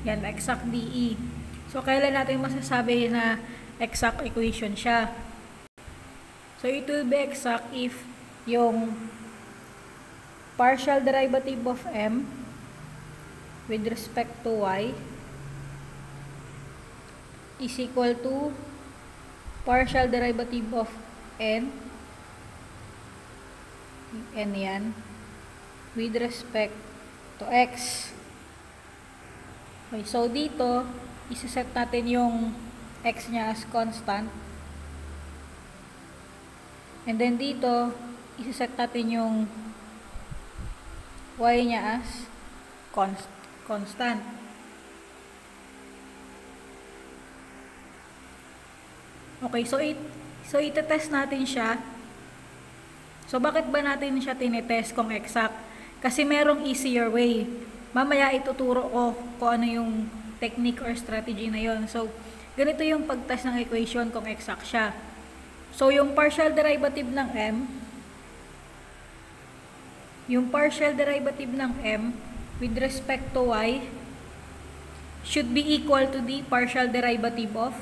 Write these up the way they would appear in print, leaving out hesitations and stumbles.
Yan, exact DE. So, kailan natin masasabi na exact equation siya? So, it will be exact if yung partial derivative of m with respect to y is equal to partial derivative of n yan, with respect to x. Okay, so dito, isa-set natin yung x niya as constant. And then dito, isa-set natin yung y niya as constant. Okay, so ite-test natin siya. So, bakit ba natin siya tinitest kung exact? Kasi merong easier way. Mamaya ituturo ko kung ano yung technique or strategy na yon. So, ganito yung pag-test ng equation kung exact siya. So, yung partial derivative ng m, with respect to y should be equal to the partial derivative of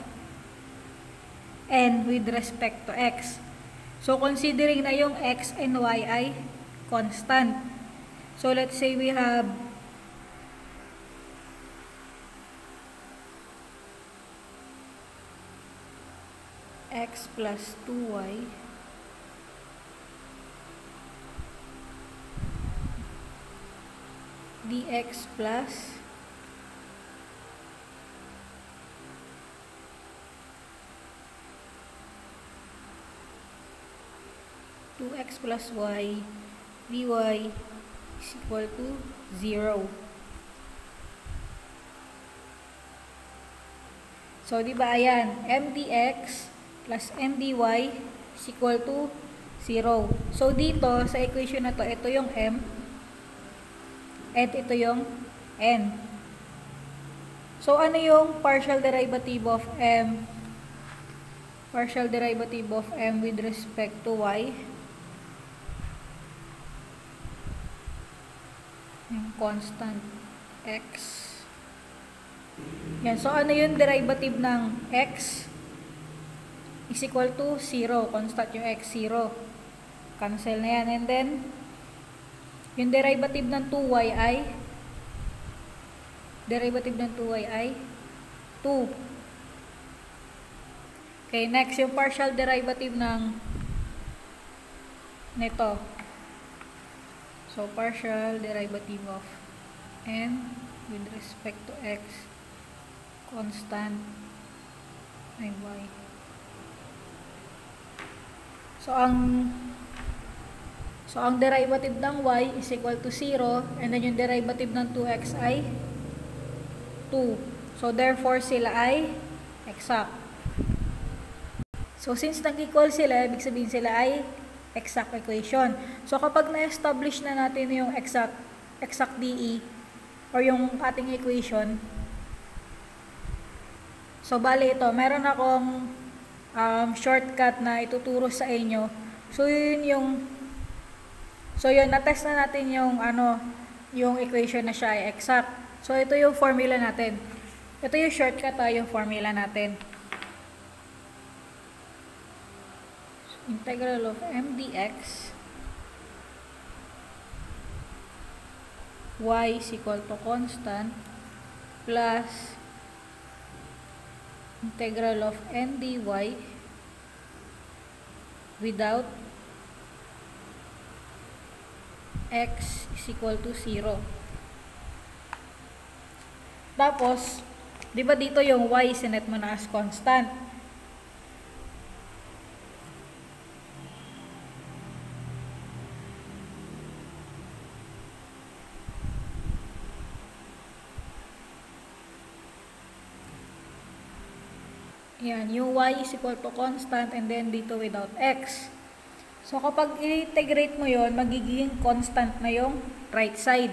n with respect to x. So, considering na yung x and y ay constant. So, let's say we have x plus 2y dx plus 2x plus y dy is equal to 0. So, di ba ayan, m dx plus m dy is equal to 0. So, dito sa equation na to, ito yung m at ito yung n. So, ano yung partial derivative of m? Partial derivative of m with respect to y. Yung constant x. Yan. So, ano yung derivative ng x? Is equal to 0. Constant yung x, 0. Cancel na yan. And then, yung derivative ng 2y ay 2. Okay, next, yung partial derivative ng nito. So, partial derivative of n with respect to x constant ay y. So, ang derivative ng y is equal to 0 and then yung derivative ng 2x ay 2. So, therefore, sila ay exact. So, since nag-equal sila, ibig sabihin sila ay exact equation. So, kapag na-establish na natin yung exact DE or yung ating equation, so, bali ito, meron akong shortcut na ituturo sa inyo. So, yun, na-test na natin yung equation na siya ay exact. So, ito yung formula natin. Ito yung shortcut, yung formula natin. Integral of m dx y is equal to constant plus integral of n dy without x is equal to 0. Tapos, di ba dito yung y sinet mo na as constant? Yan, yung y is equal to constant and then dito without x. So, kapag i-integrate mo yon, magiging constant na yung right side.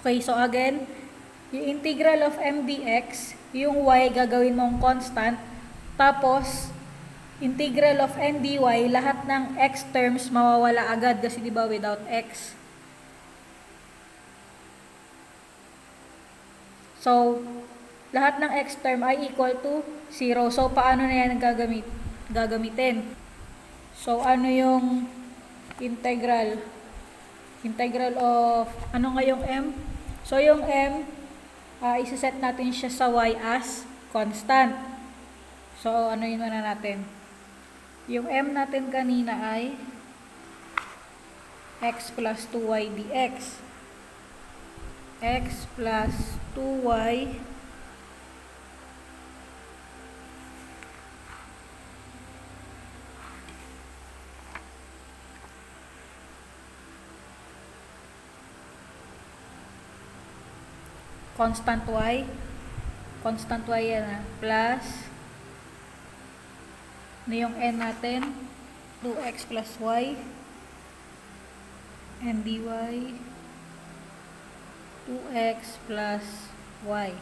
Okay, so again, yung integral of m dx, yung y gagawin mong constant, tapos, integral of n dy, lahat ng x terms mawawala agad kasi diba without x. So, lahat ng x term ay equal to 0. So, paano na yan gagamitin? So, ano yung integral? Integral of, ano nga yung m? So, yung m, isa-set natin siya sa y as constant. So, ano yun muna natin? Yung m natin kanina ay x plus 2y dx. X plus 2y constant y yan plus na yung n natin 2x plus y and dy 2x plus y.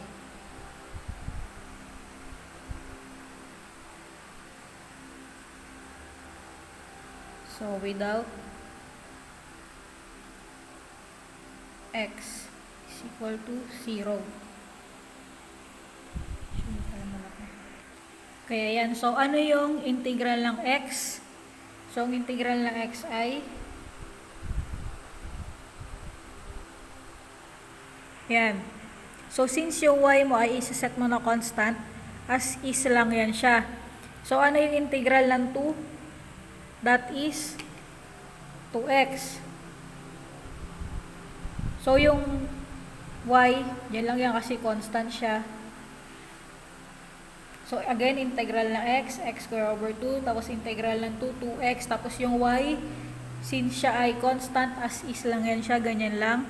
So without x is equal to 0. Kaya yan. So, ano yung integral ng x? So, ang integral ng x ay yan. So, since yung y mo ay isa-set mo na constant, as is lang yan siya. So, ano yung integral ng 2? That is 2x. So, yung y, yan lang yan kasi constant siya. So, again, integral ng x square over 2, tapos integral ng 2, 2x, tapos yung y, since siya ay constant, as is lang yan siya, ganyan lang.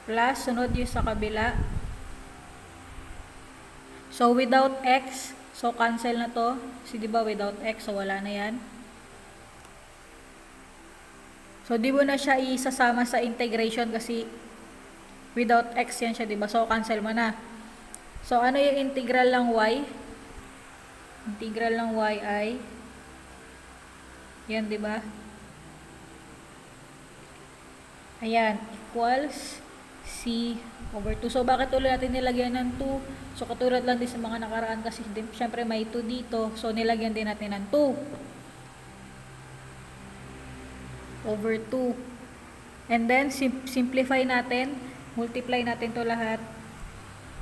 Plus, sunod yung sa kabila. So, without x, so cancel na to. Kasi diba without x, so wala na yan. So, di mo na siya isasama sa integration kasi without x yan siya, diba? So, cancel mo na. So, ano yung integral ng y? Integral ng y ay yan, di ba? Ayan, equals c over 2. So, bakit ulit natin nilagyan ng 2? So, katulad lang din sa mga nakaraan kasi syempre may 2 dito. So, nilagyan din natin ng 2 over 2. And then, simplify natin. Multiply natin to lahat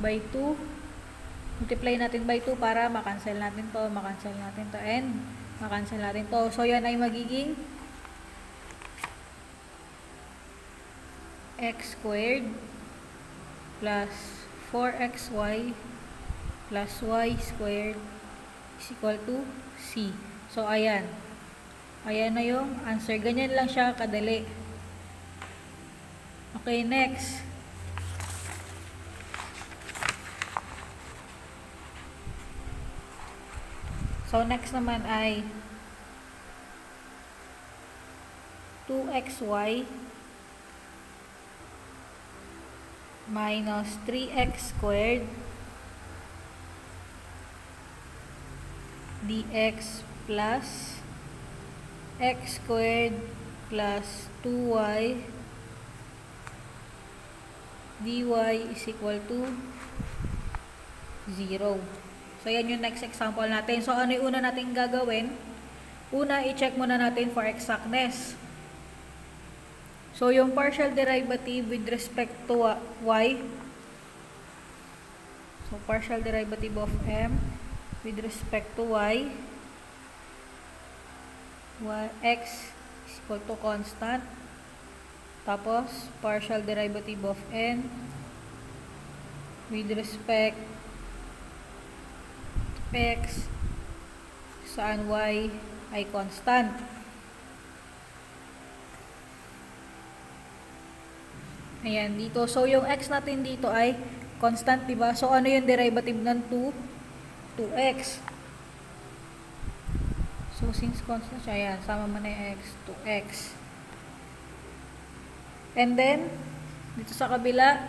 by 2. Multiply natin by 2 para makancel natin to, and makancel natin to. So, yan ay magiging x squared plus 4xy plus y squared is equal to c. So, ayan. Ayan na yung answer. Ganyan lang siya kadali. Okay, next. So, next naman ay 2xy minus 3x squared dx plus x squared plus 2y dy is equal to 0. So, yan yung next example natin. So, ano yung una natin gagawin? Una, i-check muna natin for exactness. So, yung partial derivative with respect to y. So, partial derivative of m with respect to y. X is equal to constant. Tapos, partial derivative of n with respect x saan y ay constant. Ayan, dito. So, yung x natin dito ay constant, diba? So, ano yung derivative ng 2? 2x. So, since constant siya, ayan, sama mo na yung x, 2x. And then, dito sa kabila,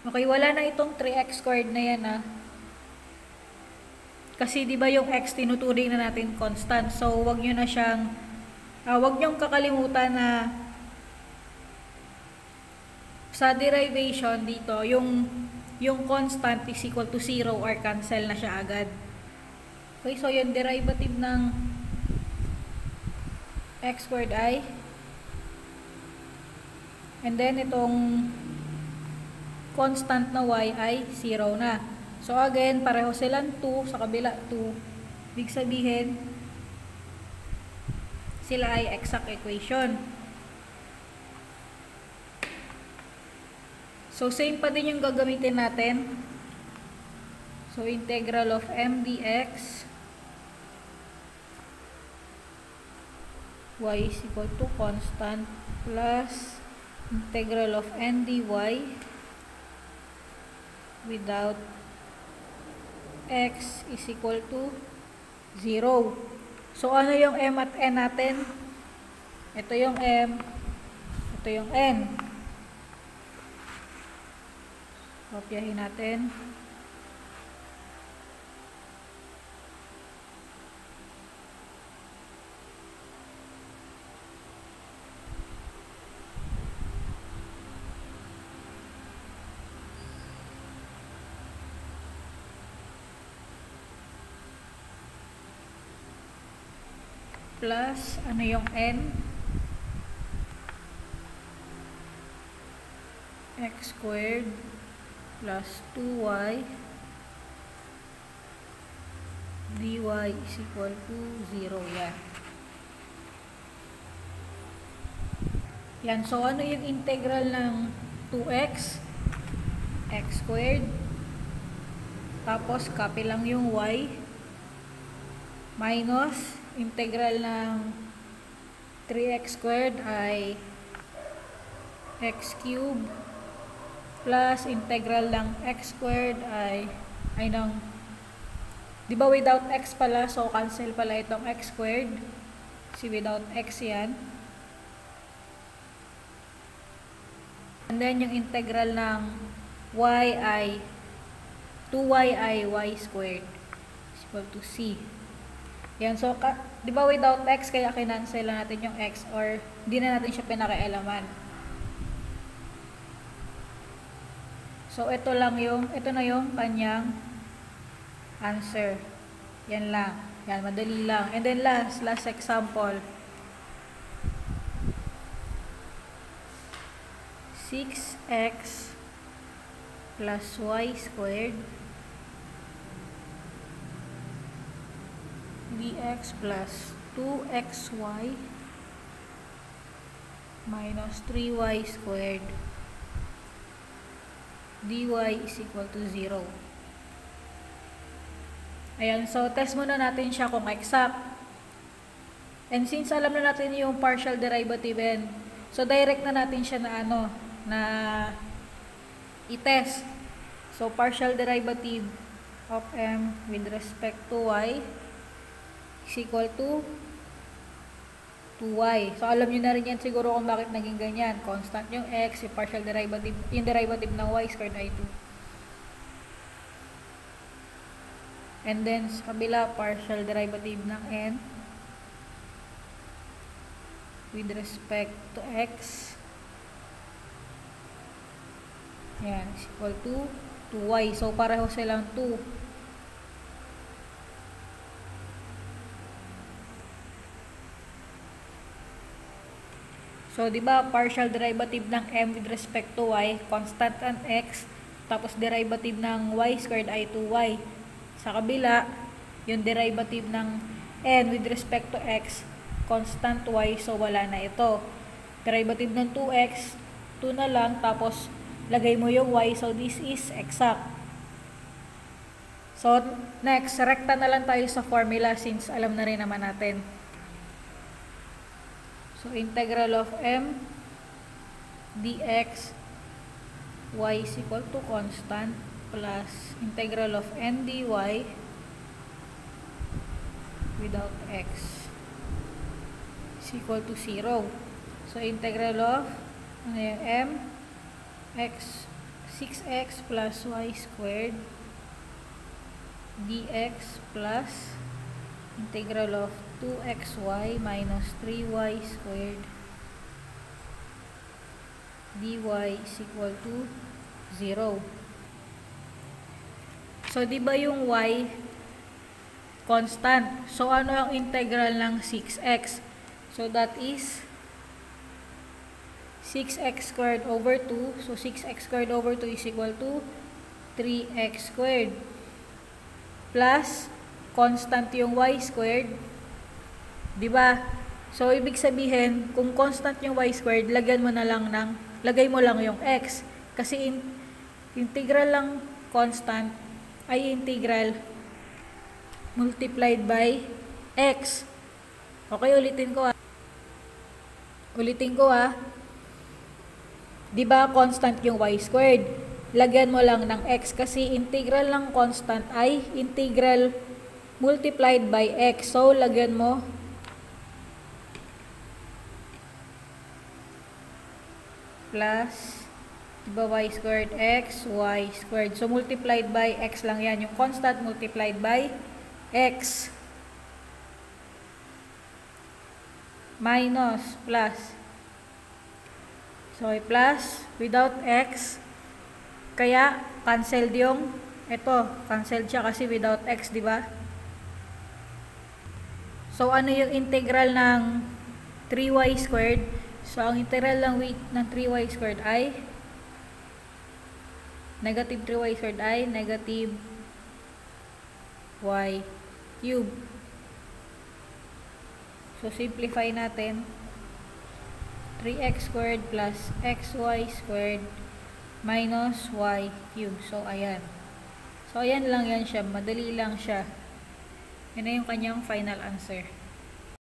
okay, wala na itong 3x squared na yan, Kasi, di ba yung x tinuturing na natin constant. So, wag nyo na siyang, wag nyo kakalimutan na sa derivation dito, yung constant is equal to 0 or cancel na siya agad. Okay, so yung derivative ng x squared I, and then itong constant na y ay 0 na. So again, pareho silang 2, sa kabila 2. Ibig sabihin, sila ay exact equation. So same pa din yung gagamitin natin. So integral of m dx y is equal to constant plus integral of n dy without x is equal to 0. So ano yung m at n natin? Ito yung m, ito yung n. Kopyahin natin. Plus, ano yung n? X squared plus 2y dy is equal to 0. Yan. Yan. So, ano yung integral ng 2x? X squared. Tapos, copy lang yung y. Minus, integral ng 3x squared ay x cubed. Plus, integral ng x squared ay di ba without x pala, so cancel pala itong x squared. Kasi without x yan. And then, yung integral ng y ay 2y ay y squared is equal to c. Yan, so, di ba without x, kaya kinancel lang natin yung x or hindi na natin siya pinakialaman. So, ito na yung kanyang answer. Yan lang. Yan, madali lang. And then last example. 6x plus y squared dx plus 2xy minus 3y squared dy is equal to 0. Ayan, so test muna natin siya kung exact. And since alam na natin yung partial derivative n, so direct na natin siya na i-test. So partial derivative of m with respect to y is equal to 2y. So, alam nyo na rin yan siguro kung bakit naging ganyan. Constant yung x, yung partial derivative, yung derivative ng y squared ay 2. And then, sa kabila, partial derivative ng n with respect to x. Yan, is equal to 2y. So, pareho silang 2. So, di ba partial derivative ng m with respect to y, constant ang x, tapos derivative ng y squared ay 2y. Sa kabila, yung derivative ng n with respect to x, constant y, so wala na ito. Derivative ng 2x, 2 na lang, tapos lagay mo yung y, so this is exact. So, next, rekta na lang tayo sa formula since alam na rin naman natin. So, integral of m dx y is equal to constant plus integral of n dy without x is equal to 0. So, integral of m x 6x plus y squared dx plus integral of 2xy minus 3y squared dy is equal to 0. So, di ba yung y constant? So, ano ang integral ng 6x? So, that is 6x squared over 2. So, 6x squared over 2 is equal to 3x squared. Plus, constant yung y squared. Diba? So, ibig sabihin, kung constant yung y squared, lagay mo lang yung x. Kasi integral lang constant ay integral multiplied by x. Okay, ulitin ko ah. Diba constant yung y squared? Lagyan mo lang ng x kasi integral ng constant ay integral multiplied by x. So, lagyan mo plus, diba y squared x, y squared. So, multiplied by x lang yan. Yung constant multiplied by x. Minus, plus. So, plus, without x, kaya, cancelled yung, cancelled siya kasi without x, diba? So, ano yung integral ng 3y squared? So, ang integral ng 3y squared ay negative 3y squared ay negative y cube. So, simplify natin. 3x squared plus xy squared minus y cube. So, ayan. So, ayan lang yan siya. Madali lang siya. Yan na yung kanyang final answer.